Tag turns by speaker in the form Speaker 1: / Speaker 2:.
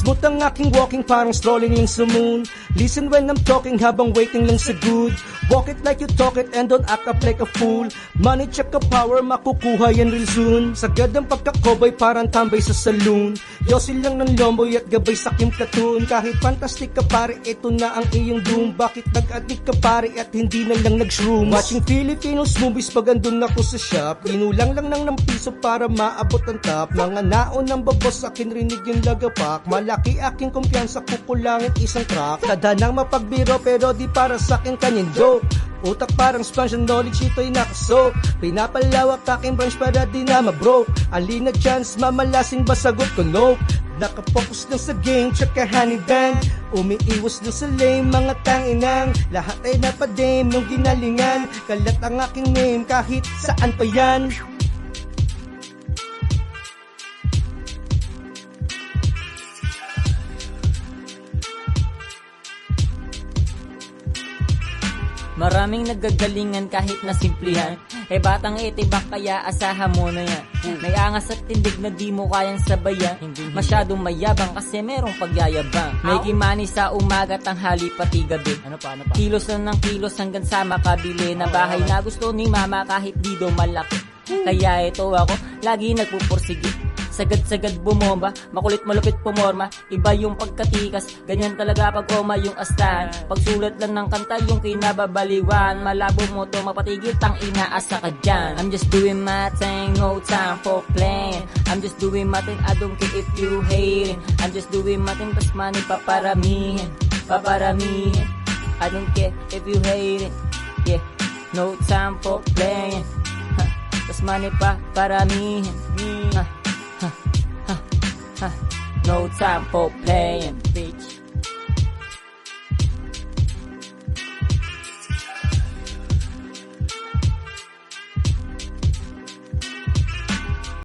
Speaker 1: Smooth ang aking walking, parang strolling lang sa moon. Listen when I'm talking habang waiting lang sa good. Walk it like you talk it and don't act up like a fool. Money check ka power, makukuha yan real soon. Sagad ang pagkakobay, parang tambay sa saloon. Yosin lang ng lomboy at gabay sa Kim Platoon. Kahit fantastic ka pare, ito na ang iyong doom. Bakit nag-addict ka pare at hindi na lang nag-shrooms? Watching Filipinos movies pag andun ako sa shop. Inulang lang ng piso para maabot ang top. Mga naon ng babos akin rinig yung lagapak. Malaki aking kumpiyansa, kukulangin isang track. Kadanang mapagbiro pero di para sa akin kanyan joke. Utak parang sponge, ang knowledge ito'y nakasok. Pinapalawak aking branch para di na mabroke. Alina chance, mamalasing ba sagot ko? Nope. Nakapokus lang sa game, check ka honey band. Umiiwas lang sa lame, mga tanginang. Lahat ay napadame nung ginalingan. Kalat ang aking name kahit saan pa yan.
Speaker 2: Maraming nagagalingan kahit na simplihan. Batang itibak kaya asahan mo na yan. May angas at tindig na di mo kayang sabayan. Masyadong mayabang kasi merong pagyayabang. May kimani sa umaga, tanghali pati gabi. Ano pa? Kilos lang ng kilos hanggang sa makabili na bahay na gusto ni mama kahit di daw malaki. Kaya ito ako, lagi nagpupursige. Sagad-sagad bumomba, makulit malupit pumorma. Iba yung pagkatikas, ganyan talaga pag oma yung astahan. Pagsulat lang ng kanta yung kinababaliwan. Malabo mo to mapatigil, tang inaasa ka dyan. I'm just doing my thing, no time for playing. I'm just doing my thing, I don't care if you hate it. I'm just doing my thing, tas money paparamihin. Paparamihin, I don't care if you hate it. Yeah, no time for playing. Tas money paparamihin. No time for playing.